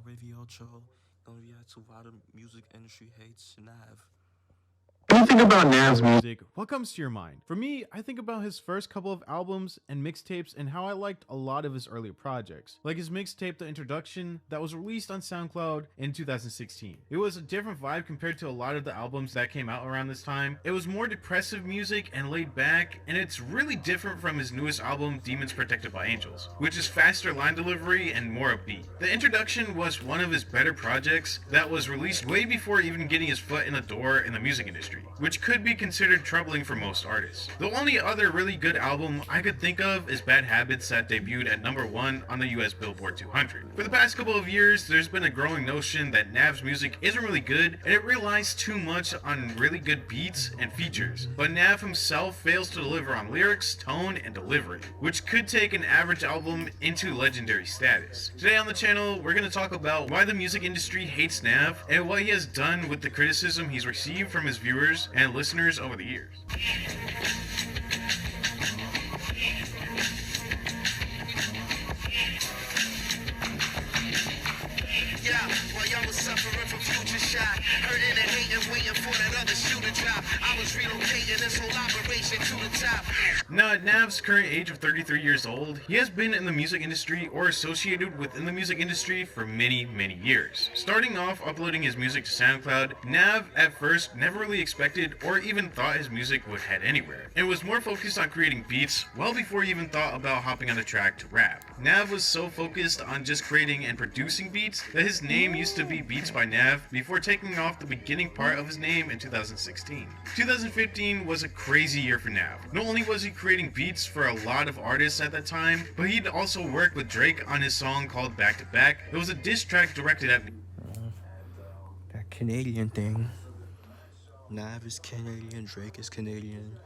Cashapp WavyOcho. Gonna react to why the music industry hates Nav. When you think about Nav's music, what comes to your mind? For me, I think about his first couple of albums and mixtapes and how I liked a lot of his earlier projects, like his mixtape The Introduction that was released on SoundCloud in 2016. It was a different vibe compared to a lot of the albums that came out around this time. It was more depressive music and laid back, and it's really different from his newest album, Demons Protected by Angels, which is faster line delivery and more upbeat. The Introduction was one of his better projects that was released way before even getting his foot in the door in the music industry, which could be considered troubling for most artists. The only other really good album I could think of is Bad Habits that debuted at number 1 on the US Billboard 200. For the past couple of years, there's been a growing notion that Nav's music isn't really good and it relies too much on really good beats and features, but Nav himself fails to deliver on lyrics, tone, and delivery, which could take an average album into legendary status. Today on the channel, we're going to talk about why the music industry hates Nav and what he has done with the criticism he's received from his viewers and listeners over the years. Yeah, while y'all was suffering from future shot, hurting and hating, waiting for that other shoe to drop. I was relocating this whole operation to the top. Now, at Nav's current age of 33 years old, he has been in the music industry or associated within the music industry for many years. Starting off uploading his music to SoundCloud, Nav at first never really expected or even thought his music would head anywhere, and was more focused on creating beats well before he even thought about hopping on a track to rap. Nav was so focused on just creating and producing beats that his name used to be Beats by Nav before taking off the beginning part of his name in 2016. 2015 was a crazy year for Nav. Not only was he creating beats for a lot of artists at that time, but he'd also worked with Drake on his song called Back to Back. It was a diss track directed at That Canadian thing. Nav is Canadian, Drake is Canadian.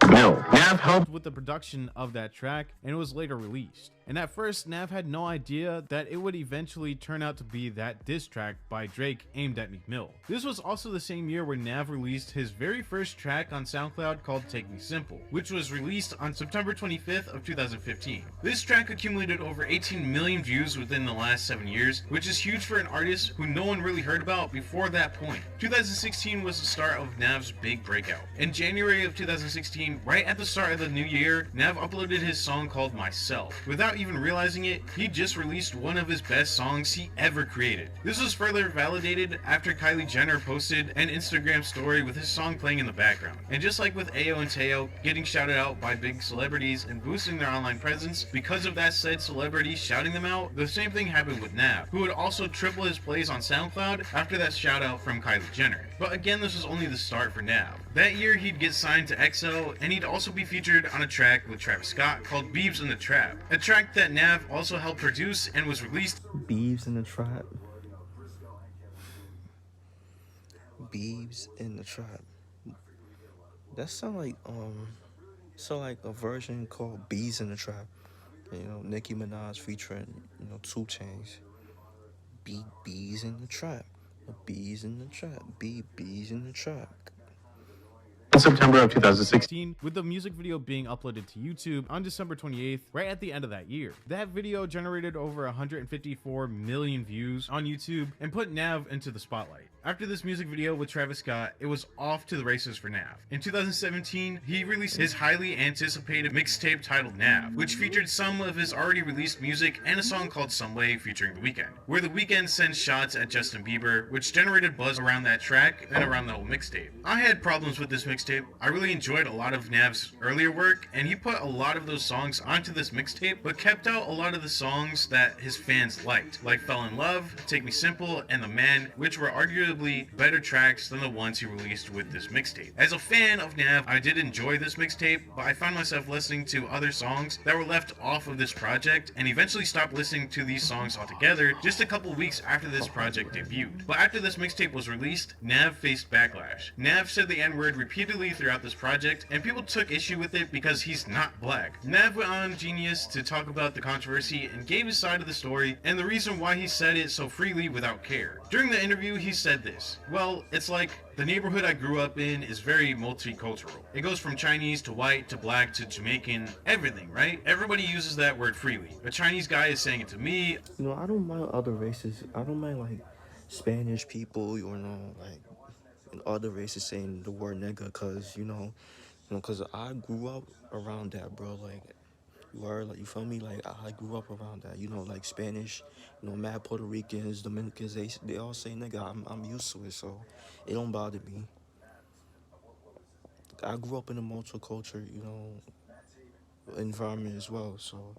Nav helped with the production of that track, and it was later released. And at first, Nav had no idea that it would eventually turn out to be that diss track by Drake aimed at Meek Mill. This was also the same year where Nav released his very first track on SoundCloud called Take Me Simple, which was released on September 25th of 2015. This track accumulated over 18 million views within the last 7 years, which is huge for an artist who no one really heard about before that point. 2016 was the start of Nav's big breakout. In January of 2016, right at the start of the new year, Nav uploaded his song called Myself. Without even realizing it, he just released one of his best songs he ever created. This was further validated after Kylie Jenner posted an Instagram story with his song playing in the background. And just like with Ayo and Teo getting shouted out by big celebrities and boosting their online presence because of that said celebrity shouting them out, the same thing happened with Nav, who would also triple his plays on SoundCloud after that shout out from Kylie Jenner. But again, this was only the start for Nav. That year, he'd get signed to EXO, and he'd also be featured on a track with Travis Scott called Beebs in the Trap, a track that Nav also helped produce and was released. Beebs in the Trap. Beebs in the Trap. That sound like a version called Bees in the Trap. You know, Nicki Minaj featuring, 2 Chainz. Bees in the Trap. Bees in the Trap. Bees in the Trap. In September of 2016, with the music video being uploaded to YouTube on December 28th, right at the end of that year. That video generated over 154 million views on YouTube and put Nav into the spotlight. After this music video with Travis Scott, it was off to the races for Nav. In 2017, he released his highly anticipated mixtape titled Nav, which featured some of his already released music and a song called Some Way featuring The Weeknd, where The Weeknd sends shots at Justin Bieber, which generated buzz around that track and around the whole mixtape. I had problems with this mixtape. I really enjoyed a lot of Nav's earlier work, and he put a lot of those songs onto this mixtape, but kept out a lot of the songs that his fans liked, like Fell in Love, Take Me Simple, and The Man, which were arguably better tracks than the ones he released with this mixtape. As a fan of Nav, I did enjoy this mixtape, but I found myself listening to other songs that were left off of this project, and eventually stopped listening to these songs altogether just a couple weeks after this project debuted. But after this mixtape was released, Nav faced backlash. Nav said the N-word repeatedly repeatedly throughout this project, and people took issue with it because he's not black. Nav went on Genius to talk about the controversy and gave his side of the story and the reason why he said it so freely without care. During the interview, he said this: "Well, it's like the neighborhood I grew up in is very multicultural. It goes from Chinese to white to black to Jamaican, everything, right? Everybody uses that word freely. A Chinese guy is saying it to me. You know, I don't mind other races. I don't mind like Spanish people, you know, like and other races saying the word nigga, cause cause I grew up around that, bro. Like, you are like, you feel me? Like, I grew up around that. You know, like Spanish, mad Puerto Ricans, Dominicans, they all say nigga. I'm used to it, so it don't bother me. I grew up in a multicultural, environment as well, so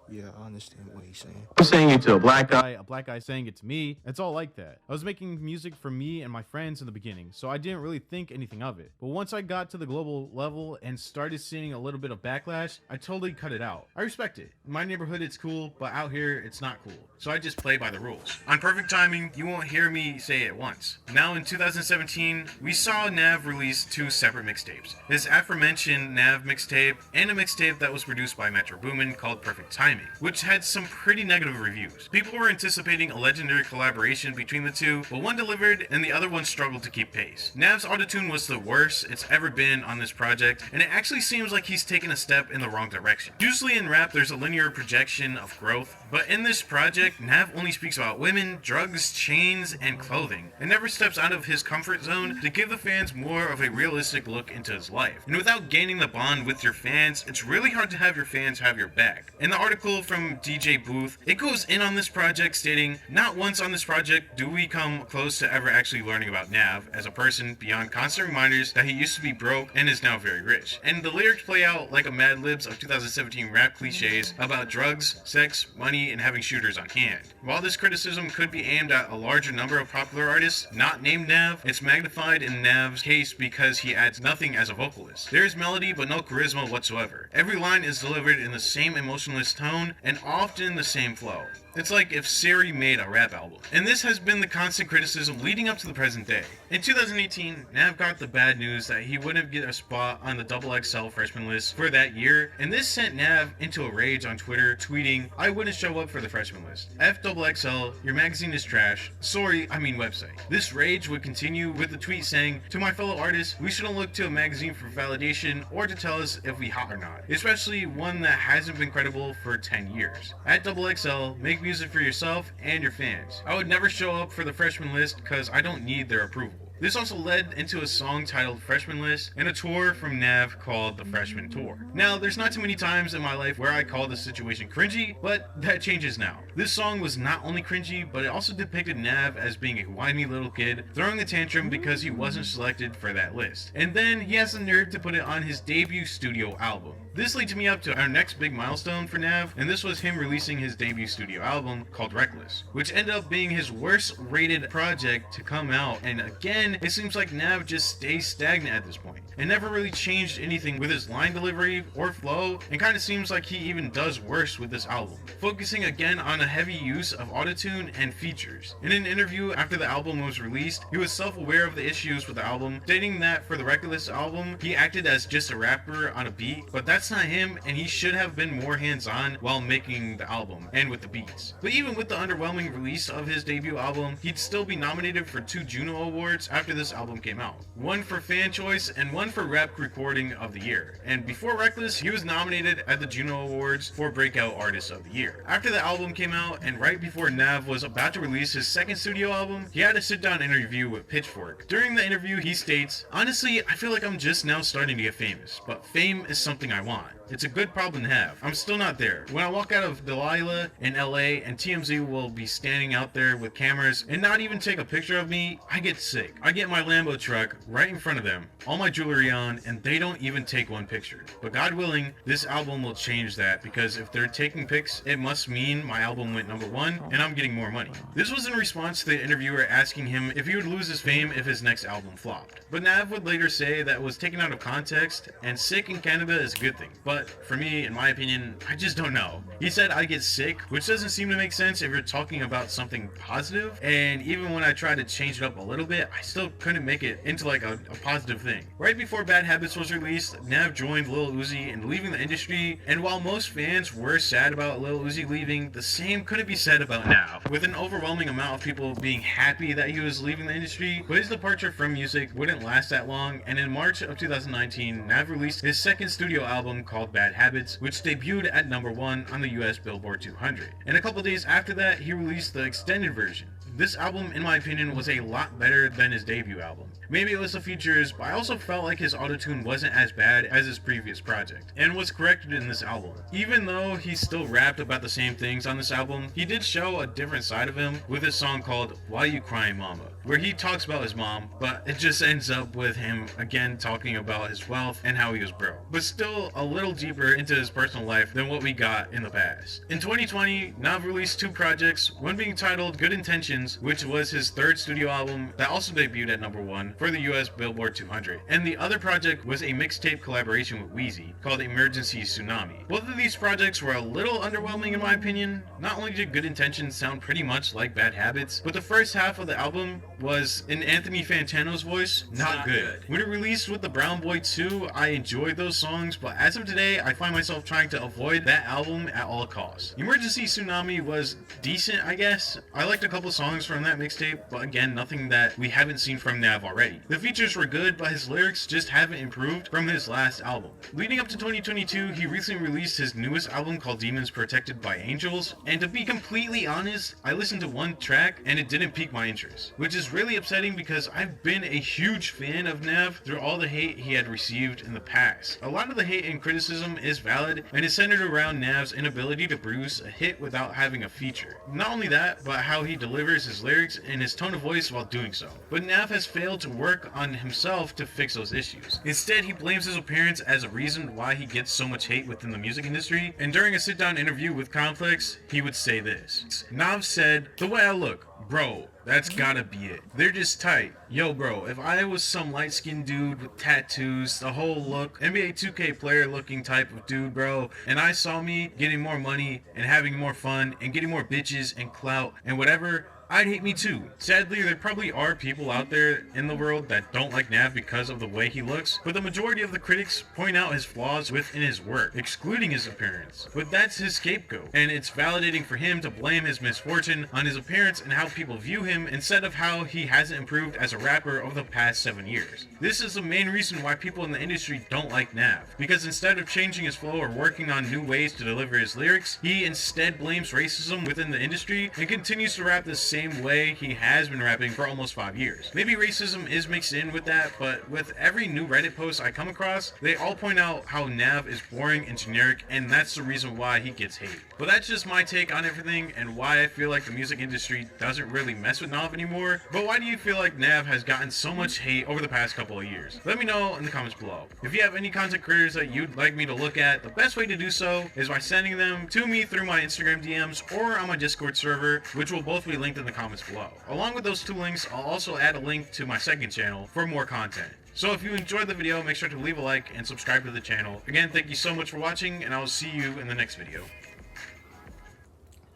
yeah, I understand what he's saying. I'm saying it to a black guy saying it to me. It's all like that. I was making music for me and my friends in the beginning, so I didn't really think anything of it. But once I got to the global level and started seeing a little bit of backlash, I totally cut it out. I respect it. In my neighborhood, it's cool, but out here, it's not cool. So I just play by the rules. On Perfect Timing, you won't hear me say it once. Now in 2017, we saw Nav release 2 separate mixtapes. His aforementioned Nav mixtape and a mixtape that was produced by Metro Boomin called Perfect Timing, which had some pretty negative reviews. People were anticipating a legendary collaboration between the two, but one delivered and the other one struggled to keep pace. Nav's autotune was the worst it's ever been on this project, and it actually seems like he's taken a step in the wrong direction. Usually in rap, there's a linear projection of growth, but in this project, Nav only speaks about women, drugs, chains, and clothing, and never steps out of his comfort zone to give the fans more of a realistic look into his life. And without gaining the bond with your fans, it's really hard to have your fans have your back. In the article from DJ Booth, it goes in on this project stating, "Not once on this project do we come close to ever actually learning about Nav as a person beyond constant reminders that he used to be broke and is now very rich." And the lyrics play out like a Mad Libs of 2017 rap cliches about drugs, sex, money, and having shooters on hand. While this criticism could be aimed at a larger number of popular artists not named Nav, it's magnified in Nav's case because he adds nothing as a vocalist. There is melody but no charisma whatsoever. Every line is delivered in the same emotionless tone and often the same flow. It's like if Siri made a rap album. And this has been the constant criticism leading up to the present day. In 2018, Nav got the bad news that he wouldn't get a spot on the XXL freshman list for that year, and this sent Nav into a rage on Twitter, tweeting, "I wouldn't show up for the freshman list. XXL, your magazine is trash. Sorry, I mean website." This rage would continue with the tweet saying, "To my fellow artists, we shouldn't look to a magazine for validation or to tell us if we hot or not, especially one that hasn't been credible for 10 years. At XXL, make music for yourself and your fans. I would never show up for the freshman list because I don't need their approval." This also led into a song titled Freshman List and a tour from Nav called the Freshman Tour. Now, there's not too many times in my life where I call this situation cringy, but that changes now. This song was not only cringy, but it also depicted Nav as being a whiny little kid throwing a tantrum because he wasn't selected for that list. And then he has the nerve to put it on his debut studio album. This leads me up to our next big milestone for Nav, and this was him releasing his debut studio album called Reckless, which ended up being his worst rated project to come out. And again, it seems like Nav just stays stagnant at this point and never really changed anything with his line delivery or flow, and kind of seems like he even does worse with this album, focusing again on a heavy use of autotune and features. In an interview after the album was released, he was self-aware of the issues with the album, stating that for the Reckless album, he acted as just a rapper on a beat, but that's not him, and he should have been more hands-on while making the album and with the beats. But even with the underwhelming release of his debut album, he'd still be nominated for 2 Juno Awards after this album came out. One for Fan Choice and one for Rap Recording of the Year. And before Reckless, he was nominated at the Juno Awards for Breakout Artist of the Year. After the album came out, and right before Nav was about to release his second studio album, he had a sit-down interview with Pitchfork. During the interview, he states, "Honestly, I feel like I'm just now starting to get famous, but fame is something I want. It's a good problem to have. I'm still not there. When I walk out of Delilah in LA and TMZ will be standing out there with cameras and not even take a picture of me, I get sick. I get my Lambo truck right in front of them, all my jewelry on, and they don't even take one picture. But God willing, this album will change that, because if they're taking pics, it must mean my album went #1 and I'm getting more money." This was in response to the interviewer asking him if he would lose his fame if his next album flopped. But Nav would later say that was taken out of context, and sick in Canada is a good thing. But but for me, in my opinion, I just don't know. He said I get sick, which doesn't seem to make sense if you're talking about something positive, and even when I tried to change it up a little bit, I still couldn't make it into like a positive thing. Right before Bad Habits was released, Nav joined Lil Uzi in leaving the industry, and while most fans were sad about Lil Uzi leaving, the same couldn't be said about Nav, with an overwhelming amount of people being happy that he was leaving the industry. But his departure from music wouldn't last that long, and in March of 2019, Nav released his second studio album called Bad Habits, which debuted at number 1 on the US Billboard 200. And a couple days after that, he released the extended version. This album, in my opinion, was a lot better than his debut album. Maybe it was the features, but I also felt like his autotune wasn't as bad as his previous project, and was corrected in this album. Even though he still rapped about the same things on this album, he did show a different side of him with his song called Why You Crying Mama, where he talks about his mom, but it just ends up with him again talking about his wealth and how he was broke, but still a little deeper into his personal life than what we got in the past. In 2020, Nav released 2 projects, one being titled Good Intentions, which was his 3rd studio album that also debuted at number 1 for the US Billboard 200, and the other project was a mixtape collaboration with Wheezy called Emergency Tsunami. Both of these projects were a little underwhelming in my opinion. Not only did Good Intentions sound pretty much like Bad Habits, but the first half of the album was in Anthony Fantano's voice, not good. When it released with the Brown Boy 2, I enjoyed those songs, but as of today, I find myself trying to avoid that album at all costs. Emergency Tsunami was decent, I guess. I liked a couple songs from that mixtape, but again, nothing that we haven't seen from Nav already. The features were good, but his lyrics just haven't improved from his last album. Leading up to 2022, he recently released his newest album called Demons Protected by Angels, and to be completely honest, I listened to one track and it didn't pique my interest, which is really upsetting because I've been a huge fan of Nav through all the hate he had received in the past. A lot of the hate and criticism is valid and is centered around Nav's inability to produce a hit without having a feature. Not only that, but how he delivers his lyrics and his tone of voice while doing so. But Nav has failed to work on himself to fix those issues. Instead, he blames his appearance as a reason why he gets so much hate within the music industry, and during a sit-down interview with Complex, he would say this. Nav said, "The way I look, bro, that's gotta be it. They're just tight. Yo, bro, if I was some light-skinned dude with tattoos, the whole look, NBA 2K player looking type of dude, bro, and I saw me getting more money and having more fun and getting more bitches and clout and whatever, I'd hate me too." Sadly, there probably are people out there in the world that don't like Nav because of the way he looks, but the majority of the critics point out his flaws within his work, excluding his appearance. But that's his scapegoat, and it's validating for him to blame his misfortune on his appearance and how people view him instead of how he hasn't improved as a rapper over the past 7 years. This is the main reason why people in the industry don't like Nav, because instead of changing his flow or working on new ways to deliver his lyrics, he instead blames racism within the industry and continues to rap the same way he has been rapping for almost 5 years. Maybe racism is mixed in with that, but with every new Reddit post I come across, they all point out how Nav is boring and generic, and that's the reason why he gets hate. But that's just my take on everything and why I feel like the music industry doesn't really mess with Nav anymore. But why do you feel like Nav has gotten so much hate over the past couple of years? Let me know in the comments below. If you have any content creators that you'd like me to look at, the best way to do so is by sending them to me through my Instagram DMs or on my Discord server, which will both be linked in the comments below. Along with those 2 links, I'll also add a link to my second channel for more content. So if you enjoyed the video, make sure to leave a like and subscribe to the channel. Again, thank you so much for watching, and I will see you in the next video.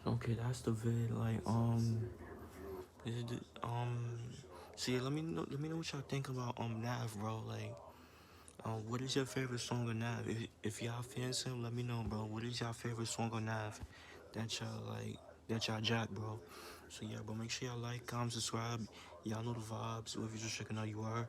Okay, that's the vid. Like, is it, see, let me know what y'all think about Nav, bro. Like, what is your favorite song of Nav? If y'all fans him, let me know, bro. What is y'all favorite song of Nav that y'all like, that y'all jack, bro? So yeah, bro, make sure y'all like, comment, subscribe. Y'all know the vibes. Whoever you're just checking out, you are.